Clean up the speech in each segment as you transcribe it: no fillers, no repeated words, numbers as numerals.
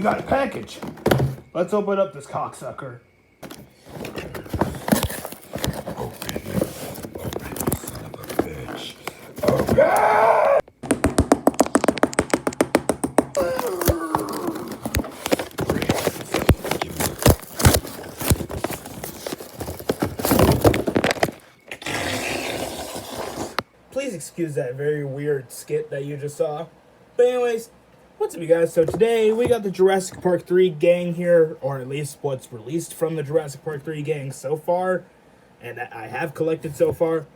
We got a package. Let's open up this cocksucker. Open, son of a bitch. Open! Please excuse that very weird skit that you just saw. But anyways, what's up you guys? So today we got the Jurassic Park 3 gang here, or at least what's released from the Jurassic Park 3 gang so far, and I have collected so far.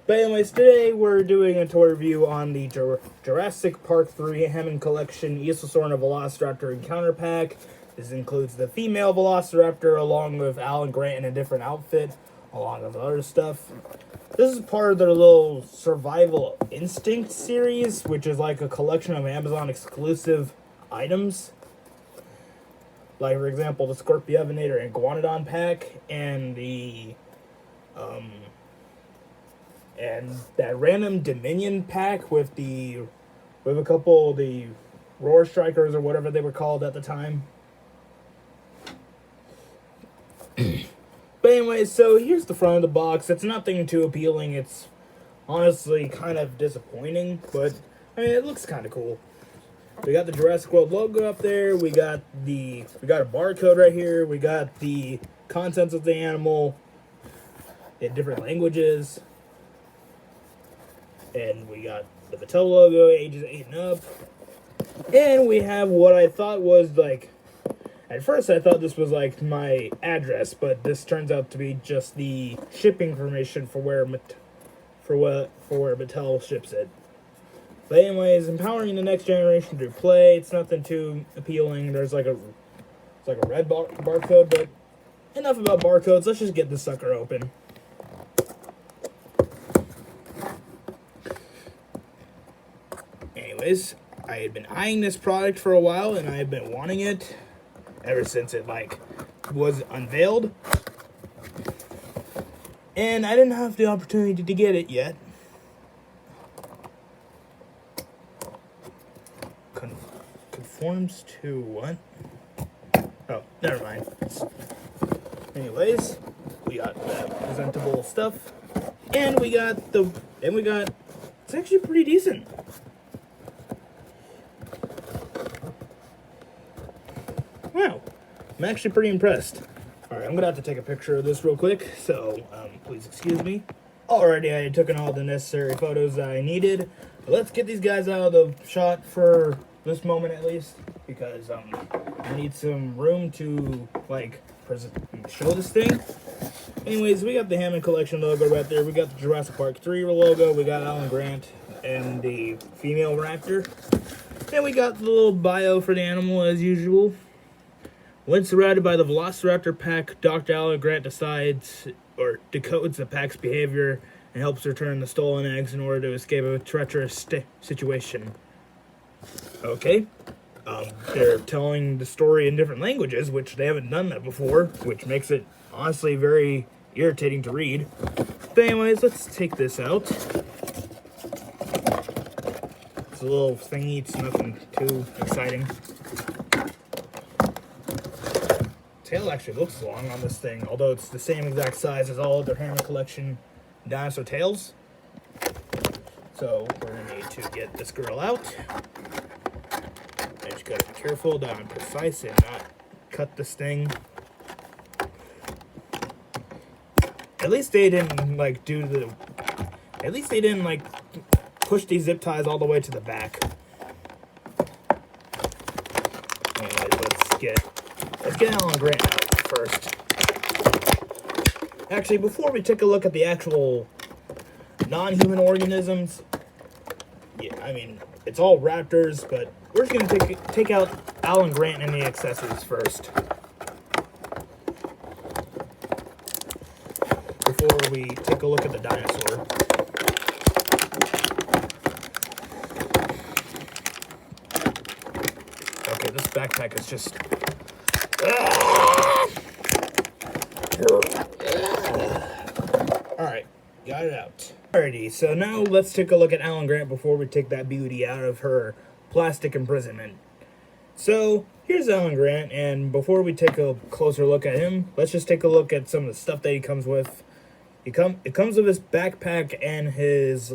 But anyways, today we're doing a toy review on the Jurassic Park 3 Hammond Collection Isla, Sorna, Velociraptor Encounter Pack. This includes the female Velociraptor along with Alan Grant in a different outfit, along with other stuff. This is part of their little Survival Instinct series, which is like a collection of Amazon exclusive items. Like, for example, the Scorpiovenator and Iguanodon pack, and the and that random Dominion pack with a couple of the Roar Strikers or whatever they were called at the time. But anyway, so here's the front of the box. It's nothing too appealing. It's honestly kind of disappointing, but I mean, it looks kind of cool. We got the Jurassic World logo up there. We got a barcode right here. We got the contents of the animal in different languages. And we got the Mattel logo, ages 8 and up. And we have what I thought was like, at first I thought this was like my address, but this turns out to be just the shipping information for where Mattel ships it. But anyways, empowering the next generation through play. It's nothing too appealing. There's like a red barcode, but enough about barcodes. Let's just get this sucker open. Anyways, I had been eyeing this product for a while, and I had been wanting it ever since it was unveiled, and I didn't have the opportunity to get it yet. Conforms to what? Oh, never mind. Anyways, we got the presentable stuff, and we got it's actually pretty decent. Wow, I'm actually pretty impressed. Alright, I'm gonna have to take a picture of this real quick, so please excuse me. Alrighty, I had taken all the necessary photos that I needed. Let's get these guys out of the shot for this moment at least, because I need some room to show this thing. Anyways, we got the Hammond Collection logo right there. We got the Jurassic Park 3 logo. We got Alan Grant and the female raptor. And we got the little bio for the animal as usual. When surrounded by the Velociraptor pack, Dr. Alan Grant decodes the pack's behavior and helps return the stolen eggs in order to escape a treacherous situation. Okay. They're telling the story in different languages, which they haven't done that before, which makes it honestly very irritating to read. But anyways, let's take this out. It's a little thingy, it's nothing too exciting. Tail actually looks long on this thing, although it's the same exact size as all of their Hammond Collection dinosaur tails. So we're gonna need to get this girl out. I just gotta be careful that I'm precise and not cut this thing. At least they didn't push these zip ties all the way to the back. Anyways, let's get Alan Grant out first. Actually, before we take a look at the actual non-human organisms, yeah, I mean, it's all raptors, but we're just gonna take out Alan Grant and the accessories first, before we take a look at the dinosaur. Okay, this backpack is just... Alright, got it out. Alrighty, so now let's take a look at Alan Grant before we take that beauty out of her plastic imprisonment. So here's Alan Grant, and before we take a closer look at him, let's just take a look at some of the stuff that he comes with. It comes with his backpack and his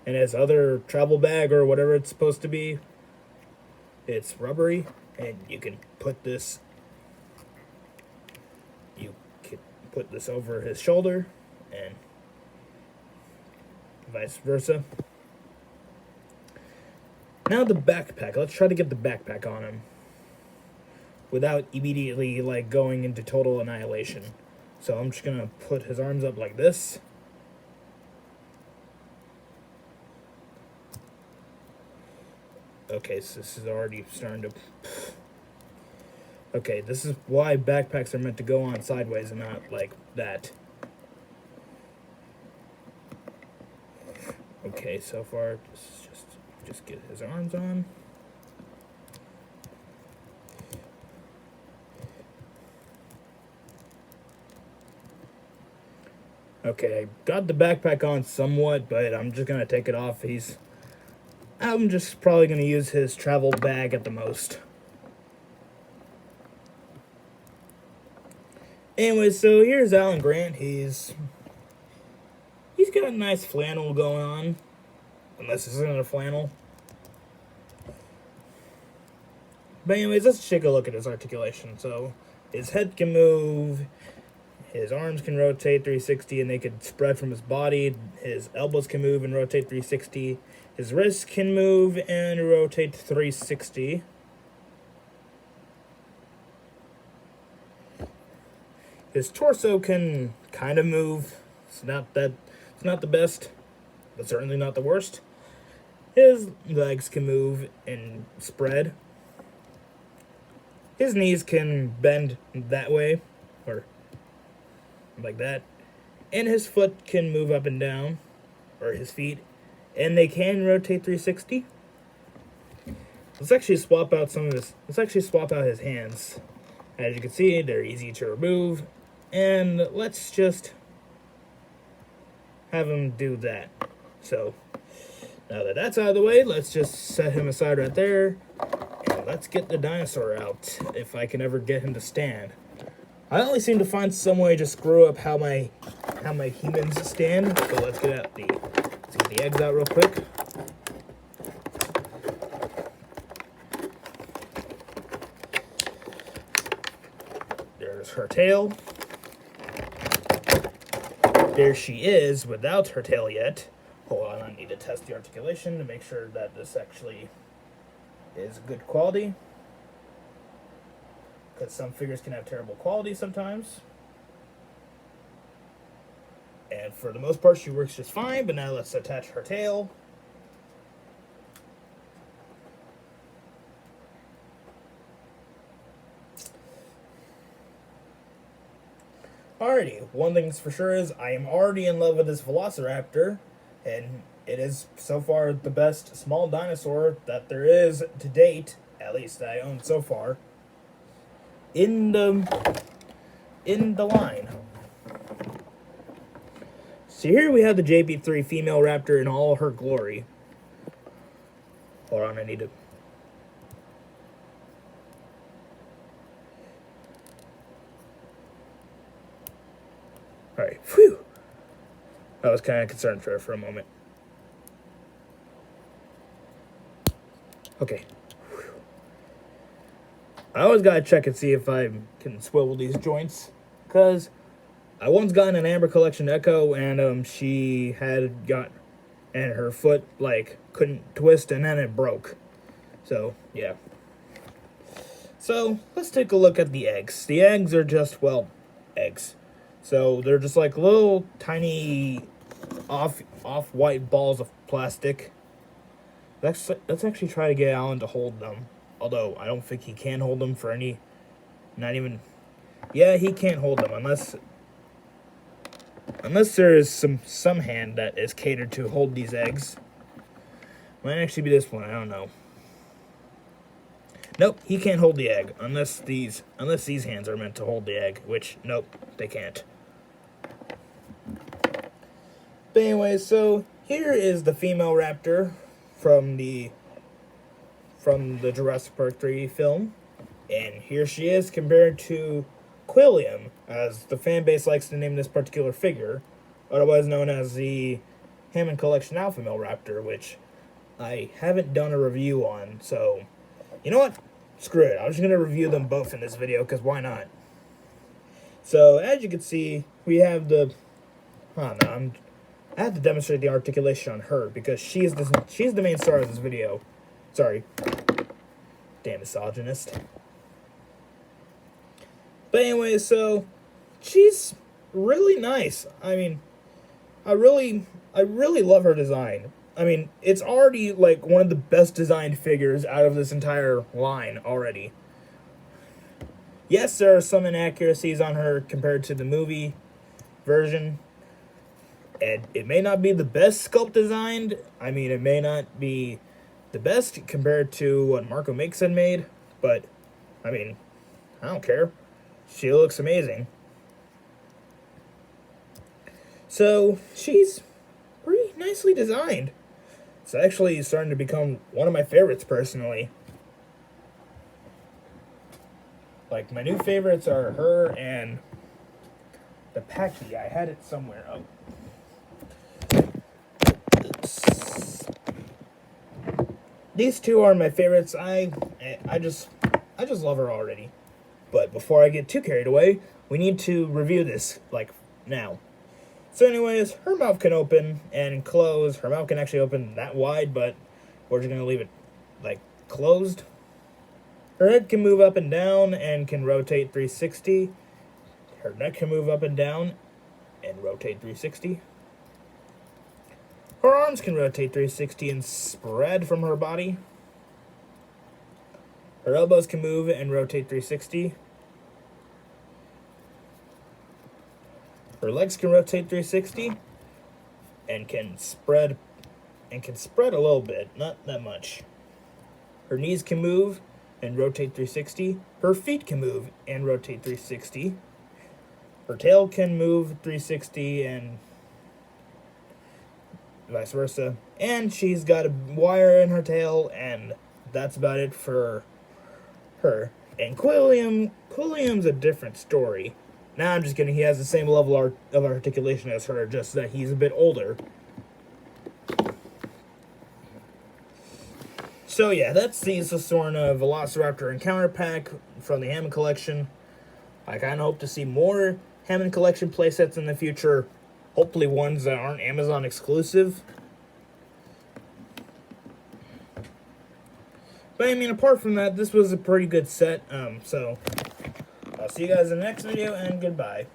other travel bag or whatever it's supposed to be. It's rubbery, and you can put this over his shoulder, and vice versa. Now the backpack. Let's try to get the backpack on him without immediately like going into total annihilation. So I'm just gonna put his arms up like this. Okay, so this is already starting to... Okay, this is why backpacks are meant to go on sideways and not like that. Okay, so far, just get his arms on. Okay, I got the backpack on somewhat, but I'm just gonna take it off. I'm just probably gonna use his travel bag at the most. Anyway, so here's Alan Grant. He's got a nice flannel going on, unless this isn't a flannel. But anyways, let's take a look at his articulation. So his head can move, his arms can rotate 360 and they can spread from his body. His elbows can move and rotate 360. His wrists can move and rotate 360. His torso can kind of move. It's not the best, but certainly not the worst. His legs can move and spread. His knees can bend that way, or like that. And his foot can move up and down, or his feet, and they can rotate 360. Let's actually swap out his hands. As you can see, they're easy to remove. And let's just have him do that. So, now that that's out of the way, let's just set him aside right there. And let's get the dinosaur out, if I can ever get him to stand. I only seem to find some way to screw up how my humans stand. So let's get the eggs out real quick. There's her tail. There she is without her tail yet. Hold on, I need to test the articulation to make sure that this actually is good quality. Because some figures can have terrible quality sometimes. And for the most part, she works just fine, but now let's attach her tail. Alrighty, one thing's for sure is I am already in love with this Velociraptor, and it is so far the best small dinosaur that there is to date, at least that I own so far, in the line. So here we have the JP3 female raptor in all her glory. Hold on, I need to... Alright, phew. I was kind of concerned for her for a moment. Okay. Whew. I always gotta check and see if I can swivel these joints, because I once got an Amber Collection Echo, and she had got, and her foot, like, couldn't twist, and then it broke. So, yeah. So, let's take a look at the eggs. The eggs are just, well, eggs. So they're just like little tiny off-white balls of plastic. Let's actually try to get Alan to hold them. Although I don't think he can hold them for any, not even, yeah, he can't hold them unless there is some hand that is catered to hold these eggs. Might actually be this one, I don't know. Nope, he can't hold the egg unless these hands are meant to hold the egg, which nope, they can't. But anyway, so here is the female raptor from from the Jurassic Park 3 film. And here she is compared to Quilliam, as the fan base likes to name this particular figure, otherwise known as the Hammond Collection Alpha Male Raptor, which I haven't done a review on, so you know what? Screw it. I'm just going to review them both in this video, because why not? So, as you can see, we have the... I have to demonstrate the articulation on her, because she's the main star of this video. Sorry. Damn misogynist. But anyway, so she's really nice. I mean, I really love her design. I mean, it's already like one of the best designed figures out of this entire line already. Yes, there are some inaccuracies on her compared to the movie version. And it may not be the best sculpt designed. I mean, it may not be the best compared to what Marco Makes had made. But, I mean, I don't care. She looks amazing. So, she's pretty nicely designed. It's actually starting to become one of my favorites, personally. Like, my new favorites are her and the Packy. I had it somewhere. Oh. These two are my favorites. I just love her already. But before I get too carried away, we need to review this, like, now. So anyways, her mouth can open and close. Her mouth can actually open that wide, but we're just going to leave it, like, closed. Her head can move up and down and can rotate 360. Her neck can move up and down and rotate 360. Her arms can rotate 360 and spread from her body. Her elbows can move and rotate 360. Her legs can rotate 360 and can spread a little bit, not that much. Her knees can move and rotate 360. Her feet can move and rotate 360. Her tail can move 360 and vice versa. And she's got a wire in her tail, and that's about it for her. And Quilliam's a different story. Nah, I'm just kidding. He has the same level of articulation as her, just that he's a bit older. So yeah, that's the Isla Sorna Velociraptor Encounter Pack from the Hammond Collection. I kind of hope to see more Hammond Collection playsets in the future. Hopefully ones that aren't Amazon exclusive. But I mean, apart from that, this was a pretty good set. So I'll see you guys in the next video, and goodbye.